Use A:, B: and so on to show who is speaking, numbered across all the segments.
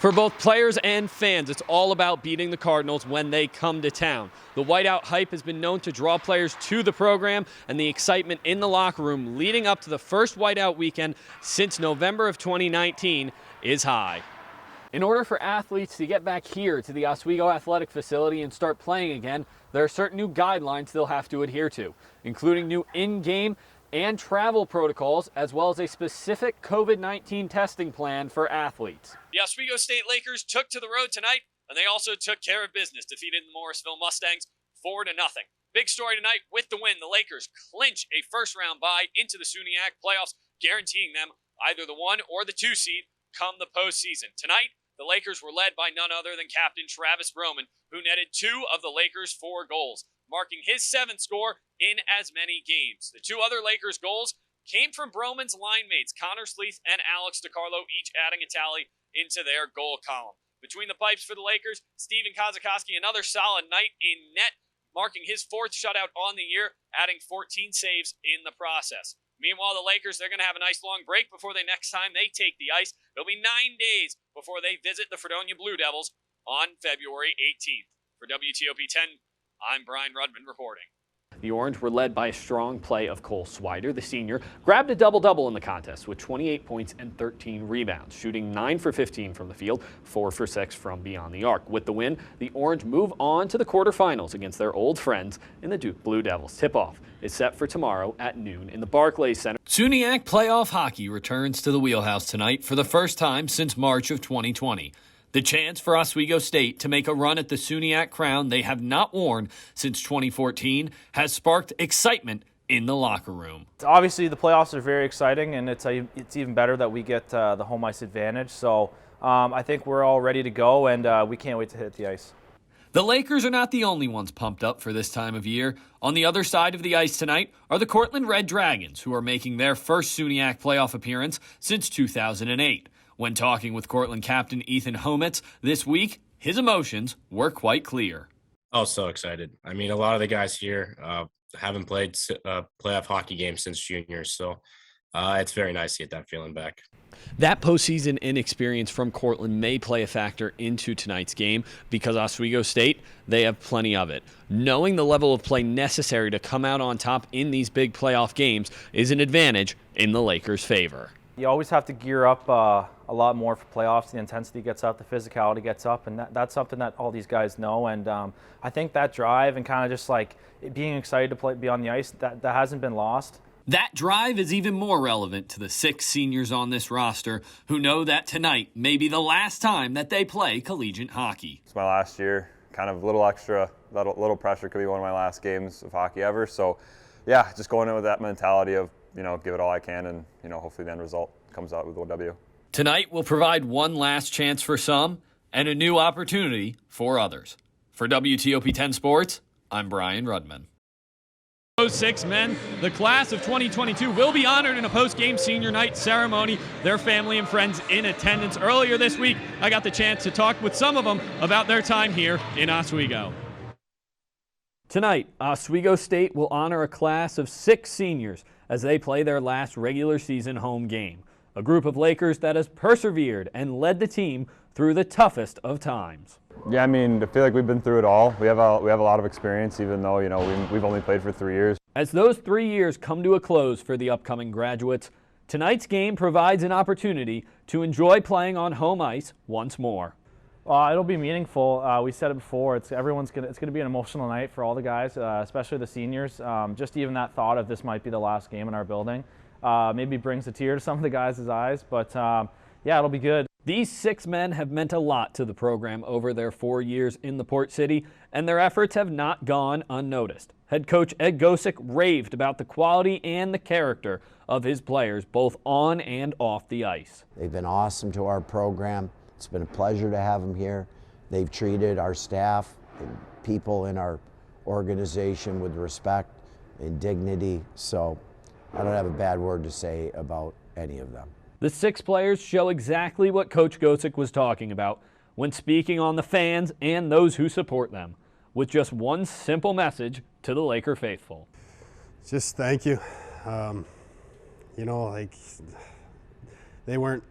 A: For both players and fans, it's all about beating the Cardinals when they come to town. The whiteout hype has been known to draw players to the program, and the excitement in the locker room leading up to the first whiteout weekend since November of 2019 is high. In order for athletes to get back here to the Oswego Athletic Facility and start playing again, there are certain new guidelines they'll have to adhere to, including new in-game and travel protocols, as well as a specific COVID-19 testing plan for athletes. The Oswego State Lakers took to the road tonight, and they also took care of business, defeating the Morrisville Mustangs 4-0. Big story tonight: with the win, the Lakers clinch a first-round bye into the SUNYAC playoffs, guaranteeing them either the 1 or the 2 seed come the postseason. Tonight, the Lakers were led by none other than Captain Travis Broman, who netted 2 of the Lakers' 4 goals, marking his 7th score in as many games. The 2 other Lakers goals came from Broman's line mates, Connor Sleeth and Alex DiCarlo, each adding a tally into their goal column. Between the pipes for the Lakers, Steven Kozakowski, another solid night in net, marking his 4th shutout on the year, adding 14 saves in the process. Meanwhile, the Lakers, they're going to have a nice long break before the next time they take the ice. It'll be 9 days before they visit the Fredonia Blue Devils on February 18th. For WTOP 10, I'm Brian Rudman reporting. The Orange were led by a strong play of Cole Swider. The senior grabbed a double-double in the contest with 28 points and 13 rebounds, shooting 9 for 15 from the field, 4 for 6 from beyond the arc. With the win, the Orange move on to the quarterfinals against their old friends in the Duke Blue Devils. Tip-off is set for tomorrow at noon in the Barclays Center. SUNYAC playoff hockey returns to the wheelhouse tonight for the first time since March of 2020. The chance for Oswego State to make a run at the SUNYAC crown they have not worn since 2014 has sparked excitement in the locker room.
B: Obviously, the playoffs are very exciting, and it's even better that we get the home ice advantage. So I think we're all ready to go, and we can't wait to hit the ice.
A: The Lakers are not the only ones pumped up for this time of year. On the other side of the ice tonight are the Cortland Red Dragons, who are making their first SUNYAC playoff appearance since 2008. When talking with Cortland captain Ethan Homitz this week, his emotions were quite clear.
C: Oh, so excited. I mean, a lot of the guys here haven't played playoff hockey games since juniors, so it's very nice to get that feeling back.
A: That postseason inexperience from Cortland may play a factor into tonight's game because Oswego State, they have plenty of it. Knowing the level of play necessary to come out on top in these big playoff games is an advantage in the Lakers' favor.
B: You always have to gear up a lot more for playoffs. The intensity gets up, the physicality gets up, and that's something that all these guys know. And I think that drive and kind of just like being excited to be on the ice, that hasn't been lost.
A: That drive is even more relevant to the 6 seniors on this roster who know that tonight may be the last time that they play collegiate hockey.
D: It's my last year, kind of a little extra, little pressure. Could be one of my last games of hockey ever. So, yeah, just going in with that mentality of, give it all I can, and, hopefully the end result comes out with a W.
A: Tonight will provide one last chance for some and a new opportunity for others. For WTOP 10 Sports, I'm Brian Rudman. Those 6 men, the class of 2022, will be honored in a post-game senior night ceremony. Their family and friends in attendance. Earlier this week, I got the chance to talk with some of them about their time here in Oswego. Tonight, Oswego State will honor a class of 6 seniors as they play their last regular season home game. A group of Lakers that has persevered and led the team through the toughest of times.
D: Yeah, I mean, I feel like we've been through it all. We have a lot of experience, even though, we've only played for 3 years.
A: As those 3 years come to a close for the upcoming graduates, tonight's game provides an opportunity to enjoy playing on home ice once more.
B: It'll be meaningful. We said it before. It's going to be an emotional night for all the guys, especially the seniors. Just even that thought of this might be the last game in our building maybe brings a tear to some of the guys' eyes. But yeah, it'll be good.
A: These 6 men have meant a lot to the program over their 4 years in the Port City, and their efforts have not gone unnoticed. Head coach Ed Gosick raved about the quality and the character of his players, both on and off the ice.
E: They've been awesome to our program. It's been a pleasure to have them here. They've treated our staff and people in our organization with respect and dignity, so I don't have a bad word to say about any of them.
A: The 6 players show exactly what Coach Gosick was talking about when speaking on the fans and those who support them, with just one simple message to the Laker faithful.
F: Just thank you. They weren't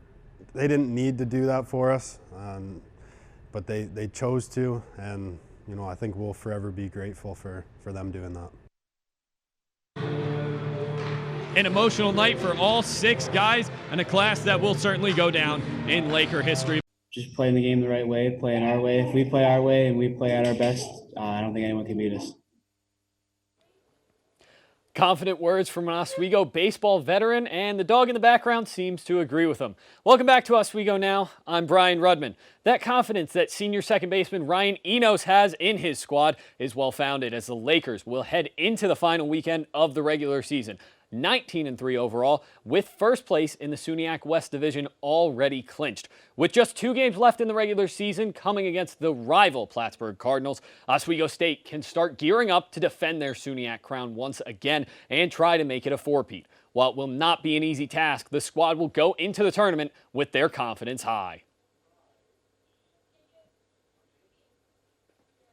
F: they didn't need to do that for us, but they chose to, and I think we'll forever be grateful for them doing that.
A: An emotional night for all 6 guys and a class that will certainly go down in Laker history.
G: Just playing the game the right way, playing our way. If we play our way and we play at our best, I don't think anyone can beat us.
A: Confident words from an Oswego baseball veteran, and the dog in the background seems to agree with him. Welcome back to Oswego Now. I'm Brian Rudman. That confidence that senior second baseman Ryan Enos has in his squad is well-founded as the Lakers will head into the final weekend of the regular season. 19-3 overall, with first place in the SUNYAC West Division already clinched. With just 2 games left in the regular season coming against the rival Plattsburgh Cardinals, Oswego State can start gearing up to defend their SUNYAC crown once again and try to make it a four-peat. While it will not be an easy task, the squad will go into the tournament with their confidence high.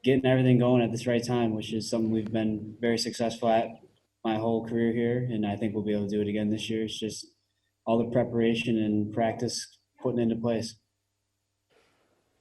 G: Getting everything going at this right time, which is something we've been very successful at my whole career here, and I think we'll be able to do it again this year. It's just all the preparation and practice putting into place.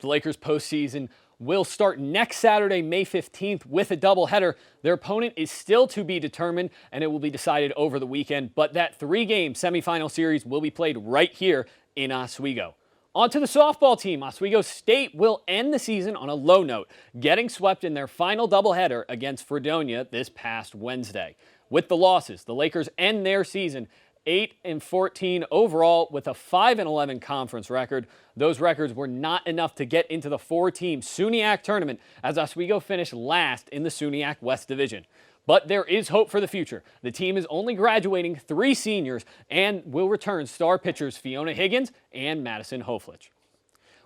A: The Lakers postseason will start next Saturday, May 15th, with a doubleheader. Their opponent is still to be determined, and it will be decided over the weekend, but that 3-game semifinal series will be played right here in Oswego. On to the softball team. Oswego State will end the season on a low note, getting swept in their final doubleheader against Fredonia this past Wednesday. With the losses, the Lakers end their season 8-14 overall with a 5-11 conference record. Those records were not enough to get into the 4-team SUNYAC tournament as Oswego finished last in the SUNYAC West Division. But there is hope for the future. The team is only graduating 3 seniors and will return star pitchers Fiona Higgins and Madison Hoflich.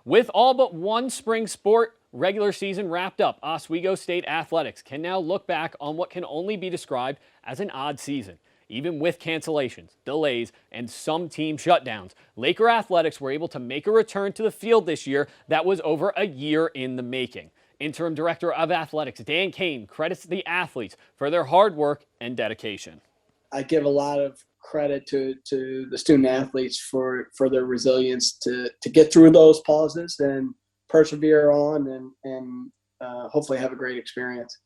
A: With all but one spring sport regular season wrapped up, Oswego State athletics can now look back on what can only be described as an odd season. Even with cancellations, delays, and some team shutdowns, Laker athletics were able to make a return to the field this year that was over a year in the making. Interim Director of Athletics Dan Kane credits the athletes for their hard work and dedication.
H: I give a lot of credit to the student athletes for their resilience to get through those pauses and persevere on and hopefully have a great experience.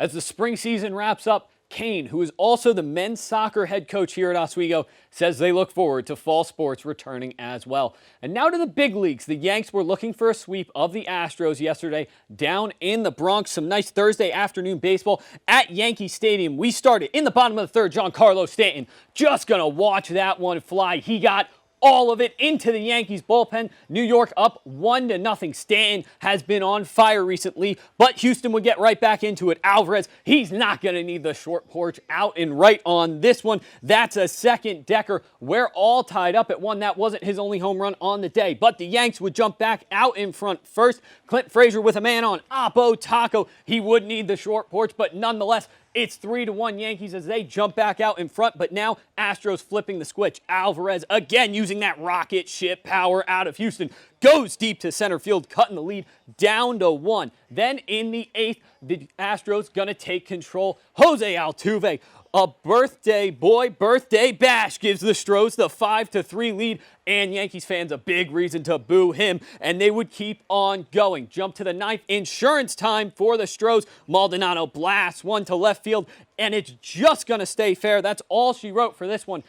A: As the spring season wraps up, Kane, who is also the men's soccer head coach here at Oswego, says they look forward to fall sports returning as well. And now to the big leagues. The Yanks were looking for a sweep of the Astros yesterday down in the Bronx. Some nice Thursday afternoon baseball at Yankee Stadium. We started in the bottom of the third. Giancarlo Stanton just going to watch that one fly. He got all of it into the Yankees bullpen. New York up 1-0. Stanton has been on fire recently, but Houston would get right back into it. Alvarez, he's not going to need the short porch out and right on this one. That's a second decker. We're all tied up at 1. That wasn't his only home run on the day, but the Yanks would jump back out in front first. Clint Frazier with a man on. Oppo Taco, he would need the short porch, but nonetheless, it's 3-1 Yankees as they jump back out in front, but now Astros flipping the switch. Alvarez again using that rocket ship power out of Houston. Goes deep to center field, cutting the lead down to 1. Then in the 8th, the Astros gonna take control. Jose Altuve, a birthday bash, gives the Stros the 5-3 lead, and Yankees fans a big reason to boo him, and they would keep on going. Jump to the 9th, insurance time for the Stros. Maldonado blasts one to left field, and it's just going to stay fair. That's all she wrote for this one.